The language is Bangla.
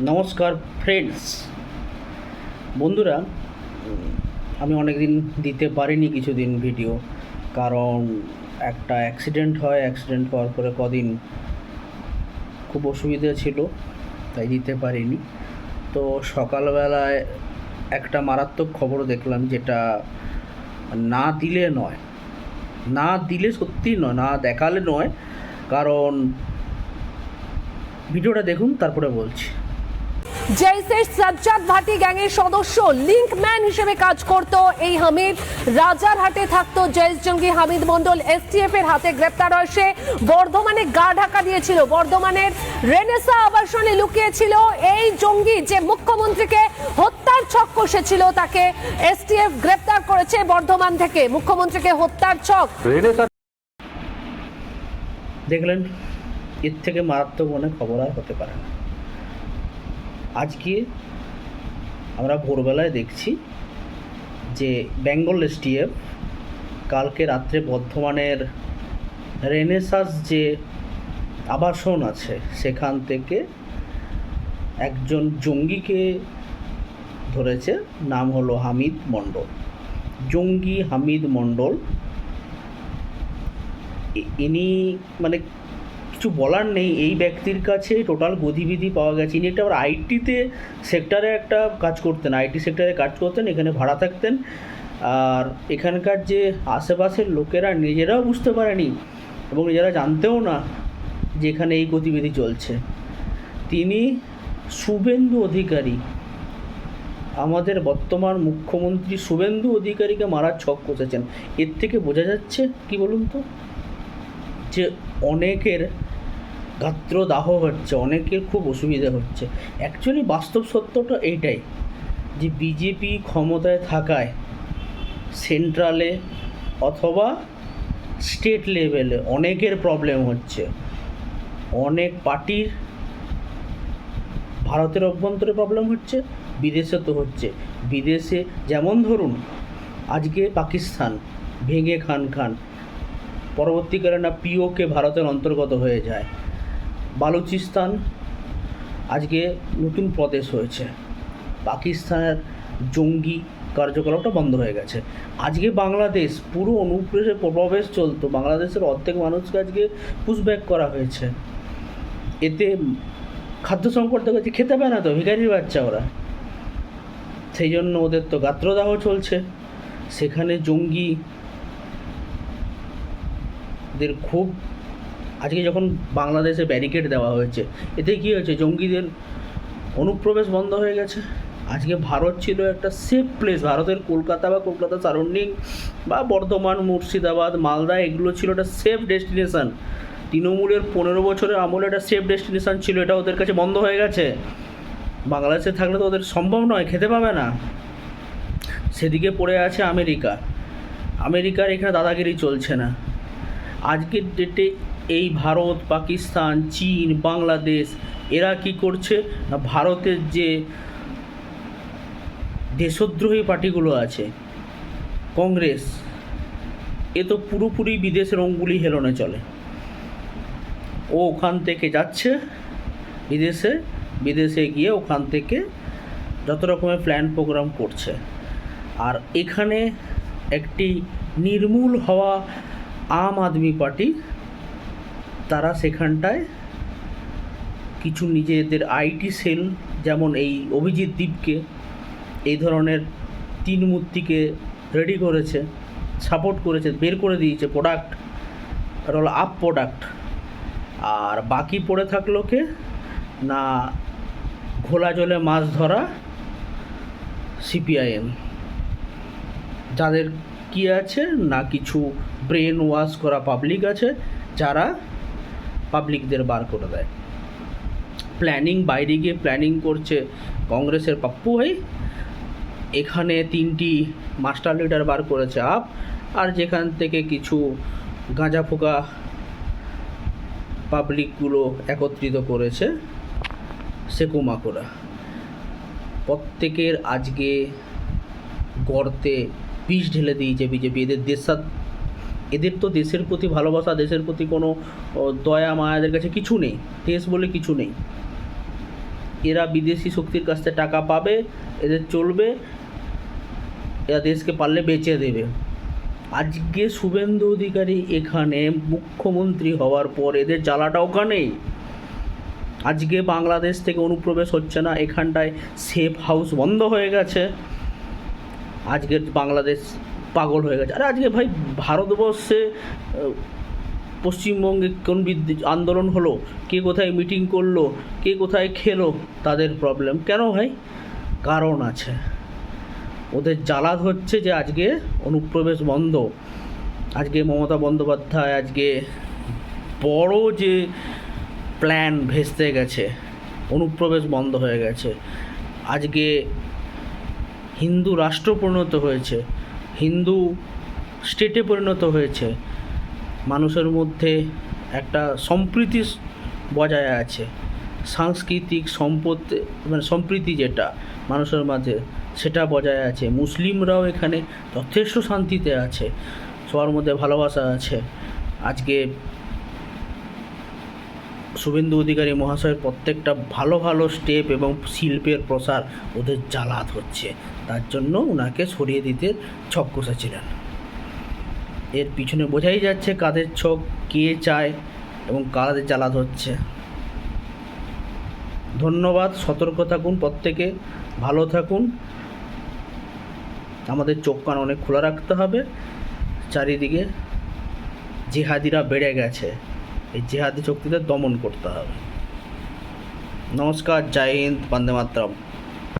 নমস্কার ফ্রেন্ডস, বন্ধুরা। আমি অনেক দিন দিতে পারিনি কিছুদিন ভিডিও, কারণ একটা অ্যাক্সিডেন্ট হওয়ার পরে কদিন খুব অসুবিধা ছিল, তাই দিতে পারিনি। তো সকালবেলায় একটা মারাত্মক খবর দেখলাম, যেটা না দিলে সত্যি নয়, না দেখালে নয়। কারণ ভিডিওটা দেখুন, তারপরে বলছি। জেইসের সাজ্জাদ ভাটি গ্যাংয়ের সদস্য লিঙ্কম্যান হিসেবে কাজ করত এই হামিদ। রাজারহাটে থাকতো জেইস জঙ্গি হামিদ মন্ডল। এসটিএফ এর হাতে গ্রেপ্তার হয় সে। বর্ধমানে গা ঢাকা দিয়েছিল, বর্ধমানের রেনেসা আবাসনে লুকিয়েছিল এই জঙ্গি, যে মুখ্যমন্ত্রীকে হত্যার ছক কষেছিল। তাকে এসটিএফ গ্রেপ্তার করেছে বর্ধমান থেকে। মুখ্যমন্ত্রীকে হত্যার ছক। দেখলেন, এর থেকে মারাত্মক মনে খবর আর হতে পারে না। আজকে আমরা ভোরবেলায় দেখছি যে বেঙ্গল এসটিএফ কালকে রাত্রে বর্ধমানের রেনেসাস যে আবাসন আছে সেখান থেকে একজন জঙ্গিকে ধরেছে। নাম হলো হামিদ মণ্ডল, জঙ্গি হামিদ মণ্ডল। ইনি মানে কিছু বলার নেই, এই ব্যক্তির কাছে টোটাল গতিবিধি পাওয়া গেছে। ইনি একটা আইটি সেক্টরে কাজ করতেন, এখানে ভাড়া থাকতেন। আর এখানকার যে আশেপাশের লোকেরা নিজেরাও বুঝতে পারেনি এবং নিজেরা জানতেও না যে এখানে এই গতিবিধি চলছে। তিনি শুভেন্দু অধিকারী, আমাদের বর্তমান মুখ্যমন্ত্রী শুভেন্দু অধিকারীকে মারার ছক কষেছেন। এর থেকে বোঝা যাচ্ছে কি বলুন তো, যে অনেকের গাত্রদাহ হচ্ছে, অনেকের খুব অসুবিধা হচ্ছে। অ্যাকচুয়ালি বাস্তব সত্যটা এইটাই, যে বিজেপি ক্ষমতায় থাকায় সেন্ট্রালে অথবা স্টেট লেভেলে অনেকের প্রবলেম হচ্ছে। অনেক পার্টির ভারতের অভ্যন্তরে প্রবলেম হচ্ছে, বিদেশে তো হচ্ছে। বিদেশে যেমন ধরুন আজকে পাকিস্তান ভেঙে খান পরবর্তীকালে না পিওকে ভারতের অন্তর্গত হয়ে যায়। বালুচিস্তান আজকে নতুন প্রদেশ হয়েছে। পাকিস্তানের জঙ্গি কার্যকলাপটা বন্ধ হয়ে গেছে। আজকে বাংলাদেশ পুরো অনুপ্রবেশে প্রবেশ চলতো, বাংলাদেশের অর্ধেক মানুষকে আজকে পুশব্যাক করা হয়েছে। এতে খাদ্য সংকট দেখেছে, খেতে পায় না তো, ভিখারির বাচ্চা ওরা। সেই জন্য ওদের তো গাত্রদাহ চলছে। সেখানে জঙ্গিদের খুব আজকে যখন বাংলাদেশে ব্যারিকেড দেওয়া হয়েছে, এতে কী হয়েছে, জঙ্গিদের অনুপ্রবেশ বন্ধ হয়ে গেছে। আজকে ভারত ছিল একটা সেফ প্লেস। ভারতের কলকাতা বা কলকাতা সারাউন্ডিং বা বর্ধমান, মুর্শিদাবাদ, মালদা, এগুলো ছিল একটা সেফ ডেস্টিনেশান। তৃণমূলের 15 বছরের আমলে একটা সেফ ডেস্টিনেশান ছিল, এটা ওদের কাছে বন্ধ হয়ে গেছে। বাংলাদেশে থাকলে তো ওদের সম্ভব নয়, খেতে পাবে না। সেদিকে পড়ে আছে আমেরিকার এখানে দাদাগিরি চলছে না। আজকের ডেটে এই ভারত, পাকিস্তান, চীন, বাংলাদেশ এরা কি করছে না, ভারতের যে দেশদ্রোহী পার্টিগুলো আছে, কংগ্রেস, এ তো পুরোপুরি বিদেশের অঙ্গুলি হেলনে চলে। ও ওখান থেকে যাচ্ছে বিদেশে গিয়ে ওখান থেকে যত রকমের প্ল্যান প্রোগ্রাম করছে। আর এখানে একটি নির্মূল হওয়া আম আদমি পার্টি, তারা সেখানটায় কিছু নিজেদের আইটি সেল, যেমন এই অভিজিৎ দীপকে, এই ধরনের 3 মূর্তিকে রেডি করেছে, সাপোর্ট করেছে, বের করে দিয়েছে প্রোডাক্ট, আর হলো আপ প্রোডাক্ট। আর বাকি পড়ে থাকলো কে না, ঘোলা জলে মাছ ধরা সিপিআইএম, যাদের কি আছে না, কিছু ব্রেন ওয়াশ করা পাবলিক আছে, যারা পাবলিকদের বার করে দেয়। বাইরে গিয়ে প্ল্যানিং করছে কংগ্রেসের পাপ্পু ভাই। এখানে 3টি মাস্টার লিডার বার করেছে আপ, আর যেখান থেকে কিছু গাঁজা ফোকা পাবলিকগুলো একত্রিত করেছে সেকুমাকোরা। প্রত্যেকের আজকে গর্তে বিষ ঢেলে দিয়েছে বিজেপি। এদের তো দেশের প্রতি ভালোবাসা, দেশের প্রতি কোনো দয়া মায়া এদের কাছে কিছু নেই, দেশ বলে কিছু নেই। এরা বিদেশি শক্তির কাছ থেকে টাকা পাবে, এদের চলবে, এরা দেশকে পারলে বেচে দেবে। আজকে শুভেন্দু অধিকারী এখানে মুখ্যমন্ত্রী হওয়ার পর এদের জ্বালাটা ওখানেই। আজকে বাংলাদেশ থেকে অনুপ্রবেশ হচ্ছে না, এখানটায় সেফ হাউস বন্ধ হয়ে গেছে। আজকের বাংলাদেশ পাগল হয়ে গেছে। আরে আজকে ভাই ভারতবর্ষে পশ্চিমবঙ্গে কোন আন্দোলন হলো, কে কোথায় মিটিং করলো, কে কোথায় খেলো, তাদের প্রবলেম কেন ভাই? কারণ আছে, ওদের জ্বালা হচ্ছে যে আজকে অনুপ্রবেশ বন্ধ। আজকে মমতা বন্দ্যোপাধ্যায় আজকে বড় যে প্ল্যান ভেস্তে গেছে, অনুপ্রবেশ বন্ধ হয়ে গেছে। আজকে হিন্দু রাষ্ট্র পরিণত হয়েছে, হিন্দু স্টেটে পরিণত হয়েছে, মানুষের মধ্যে একটা সম্প্রীতি বজায় আছে, সাংস্কৃতিক সম্প্রীতি যেটা মানুষের মাঝে সেটা বজায় আছে। মুসলিমরাও এখানে যথেষ্ট শান্তিতে আছে, সবার মধ্যে ভালোবাসা আছে। আজকে শুভেন্দু অধিকারী মহাশয়ের প্রত্যেকটা ভালো ভালো স্টেপ এবং শিল্পের প্রসার ওদের জ্বালাত হচ্ছে, তার জন্য ওনাকে সরিয়ে দিতে ছক কষেছিলেন। এর পিছনে বোঝাই যাচ্ছে কাদের ছক, কে চায় এবং কাদের জ্বালাত হচ্ছে। ধন্যবাদ, সতর্ক থাকুন, প্রত্যেকে ভালো থাকুন। আমাদের চোখ কান অনেক খোলা রাখতে হবে। চারিদিকে জিহাদিরা বেড়ে গেছে, এই জিহাদি শক্তিদের দমন করতে হবে। নমস্কার, জয় হিন্দ, বন্দে মাতরম।